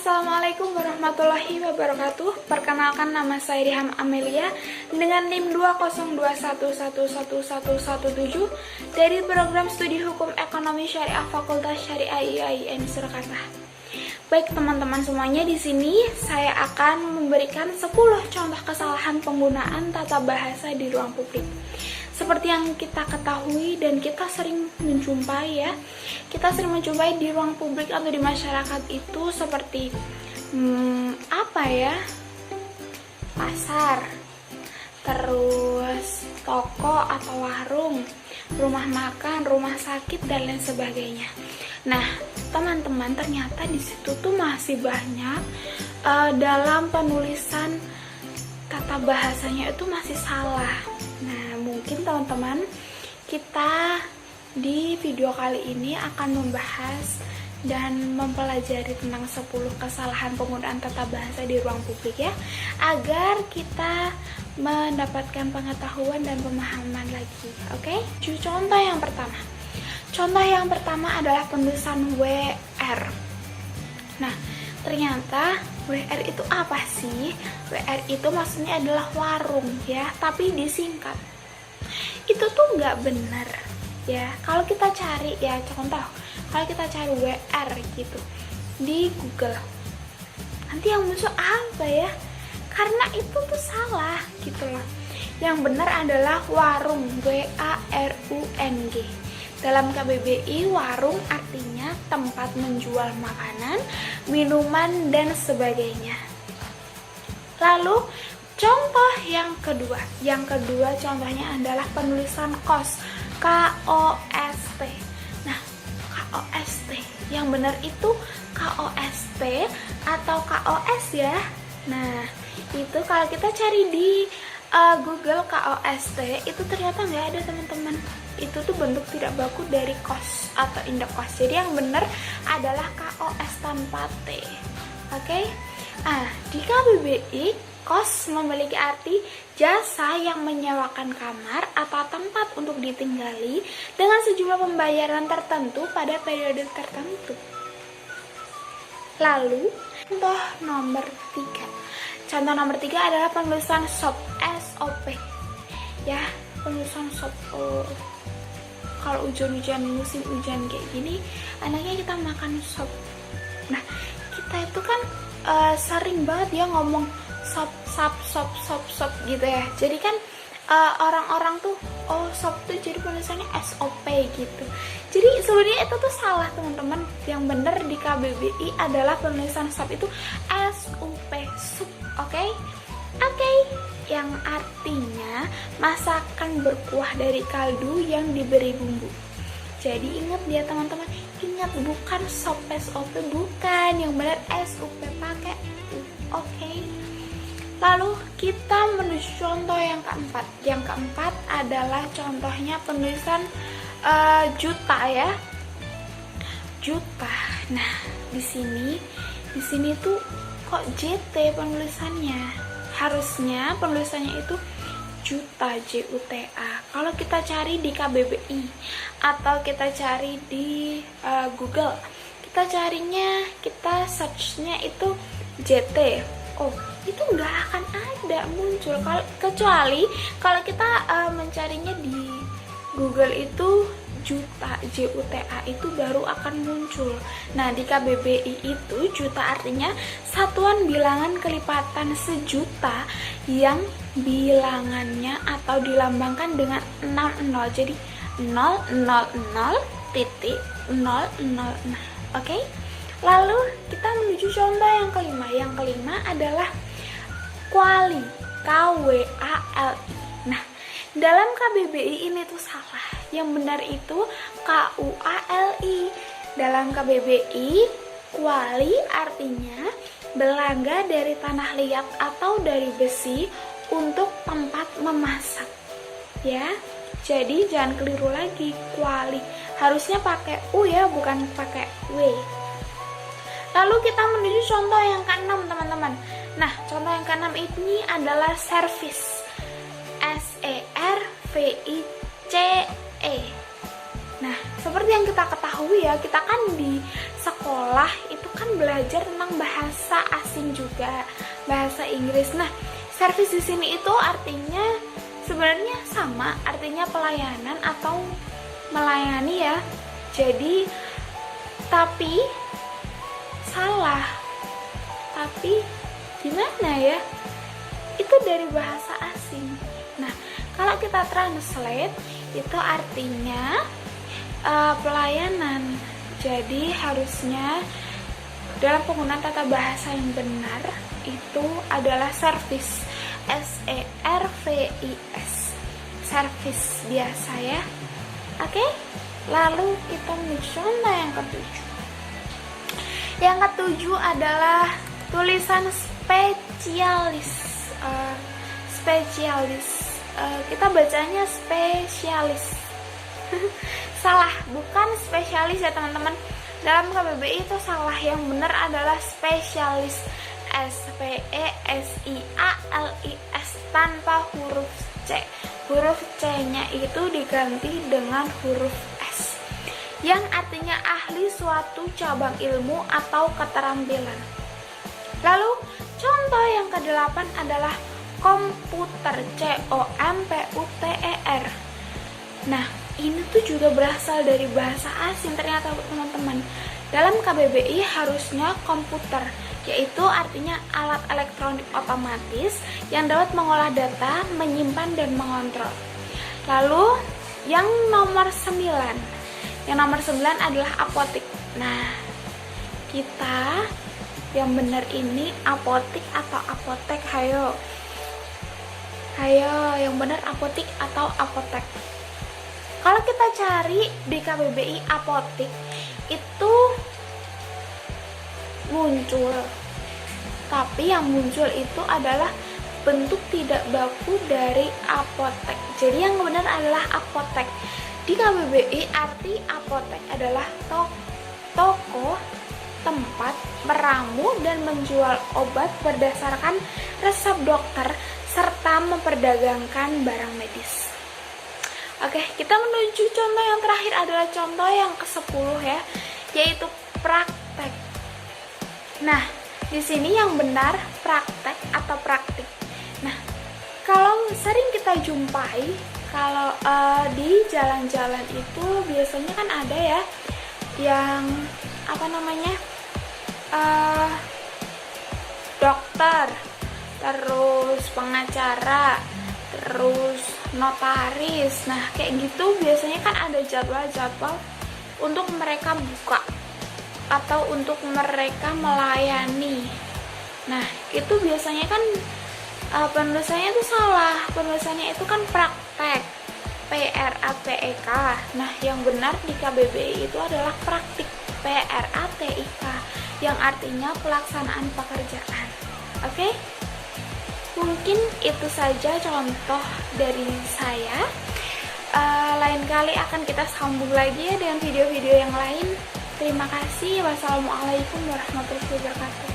Assalamualaikum warahmatullahi wabarakatuh. Perkenalkan, nama saya Riham Amelia dengan NIM 202111117 dari program studi hukum ekonomi syariah Fakultas Syariah IAIN Surakarta. Baik teman-teman semuanya, di sini saya akan memberikan 10 contoh kesalahan penggunaan tata bahasa di ruang publik. Seperti yang kita ketahui dan kita sering menjumpai di ruang publik atau di masyarakat itu seperti pasar, terus toko atau warung, rumah makan, rumah sakit dan lain sebagainya. Nah, teman-teman, ternyata di situ tuh masih banyak dalam penulisan tata bahasanya itu masih salah. Nah, mungkin teman-teman, kita di video kali ini akan membahas dan mempelajari tentang 10 kesalahan penggunaan tata bahasa di ruang publik ya, agar kita mendapatkan pengetahuan dan pemahaman lagi. Oke? Contoh yang pertama adalah penulisan WR. Nah, ternyata WR itu apa sih? WR itu maksudnya adalah warung ya, tapi disingkat. Itu tuh nggak benar ya. Kalau kita cari ya, contoh, kalau kita cari WR gitu di Google, nanti yang muncul apa ya? Karena itu tuh salah gitu loh. Yang benar adalah warung, WARUNG. Dalam KBBI, warung artinya tempat menjual makanan, minuman, dan sebagainya. Lalu, contoh yang kedua contohnya adalah penulisan kos, KOST. Nah, KOST, yang benar itu KOST atau KOS ya. Nah, itu kalau kita cari di Google KOST, itu ternyata nggak ada teman-teman. Itu tuh bentuk tidak baku dari kos atau indeks kos. Jadi yang benar adalah KOS tanpa T. Oke? Di KBBI, kos memiliki arti jasa yang menyewakan kamar atau tempat untuk ditinggali dengan sejumlah pembayaran tertentu pada periode tertentu. Lalu, contoh nomor 3 adalah penulisan SOP, SOP. Ya, penulisan SOP. Kalau hujan-hujan, musim hujan kayak gini, anaknya kita makan sop. Nah, kita itu kan sering banget ya ngomong sop gitu ya. Jadi kan orang-orang tuh, sop tuh jadi penulisannya SOP gitu. Jadi sebenarnya itu tuh salah teman-teman. Yang benar di KBBI adalah penulisan sop itu SUP, sup. Oke? Yang artinya masakan berkuah dari kaldu yang diberi bumbu. Jadi ingat ya teman-teman, bukan sop SOP, bukan. Yang benar SUP pakai U. Oke? Lalu kita menuju contoh yang keempat. Yang keempat adalah contohnya penulisan juta ya. Juta. Nah, di sini tuh kok JT penulisannya? Harusnya penulisannya itu juta, JUTA. Kalau kita cari di KBBI atau kita cari di Google, kita searchnya itu JT. Itu nggak akan ada muncul. Kecuali kalau kita mencarinya di Google itu juta, JUTA, itu baru akan muncul. Nah, di KBBI itu juta artinya satuan bilangan kelipatan sejuta yang bilangannya atau dilambangkan dengan 60. Jadi 000.000. Oke? Lalu kita menuju contoh yang kelima. Yang kelima adalah KWALI, KWALI. Nah, dalam KBBI ini tuh salah. Yang benar itu KUALI. Dalam KBBI, kuali artinya belangga dari tanah liat atau dari besi untuk tempat memasak. Ya, jadi jangan keliru lagi, kuali. Harusnya pakai U ya, bukan pakai W. Lalu kita menuju contoh yang ke-6 teman-teman. Nah, contoh yang ke-6 ini adalah servis. SERVICE. Nah, seperti yang kita ketahui ya, kita kan di sekolah sekolah itu kan belajar tentang bahasa asing juga, bahasa Inggris. Nah, servis di sini itu artinya sebenarnya sama, artinya pelayanan atau melayani ya. Jadi tapi salah. Tapi gimana ya? Itu dari bahasa asing. Nah, kalau kita translate itu artinya pelayanan. Jadi harusnya dalam penggunaan tata bahasa yang benar itu adalah service, SERVIS, service biasa ya. Oke, lalu kita menuju contoh yang ketujuh. Yang ketujuh adalah tulisan spesialis. Kita bacanya spesialis. Salah, bukan spesialis ya teman-teman. Dalam KBBI itu salah, yang benar adalah spesialis, SPESIALIS tanpa huruf C. Huruf C-nya itu diganti dengan huruf S, yang artinya ahli suatu cabang ilmu atau keterampilan. Lalu contoh yang ke-8 adalah komputer, COMPUTER. Nah, ini tuh juga berasal dari bahasa asing ternyata teman-teman. Dalam KBBI harusnya komputer, yaitu artinya alat elektronik otomatis yang dapat mengolah data, menyimpan dan mengontrol. Lalu yang nomor 9 adalah apotik. Nah, kita yang benar ini apotik atau apotek? Hayo, yang benar apotik atau apotek? Kalau kita cari di KBBI apotik itu muncul, tapi yang muncul itu adalah bentuk tidak baku dari apotek. Jadi yang benar adalah apotek. Di KBBI arti apotek adalah toko tempat meramu dan menjual obat berdasarkan resep dokter serta memperdagangkan barang medis. Oke, kita menuju contoh yang terakhir adalah contoh yang ke-10 ya, yaitu praktek. Nah, di sini yang benar praktek atau praktik. Nah, kalau sering kita jumpai, kalau di jalan-jalan itu biasanya kan ada ya yang dokter, terus pengacara, terus notaris. Nah, kayak gitu biasanya kan ada jadwal-jadwal untuk mereka buka atau untuk mereka melayani. Nah, itu biasanya kan penulisannya itu salah. Penulisannya itu kan praktek, PRATIK. Nah, yang benar di KBBI itu adalah praktik, PRATIK, yang artinya pelaksanaan pekerjaan. Oke? Mungkin itu saja contoh dari saya. Lain kali akan kita sambung lagi ya dengan video-video yang lain. Terima kasih. Wassalamualaikum warahmatullahi wabarakatuh.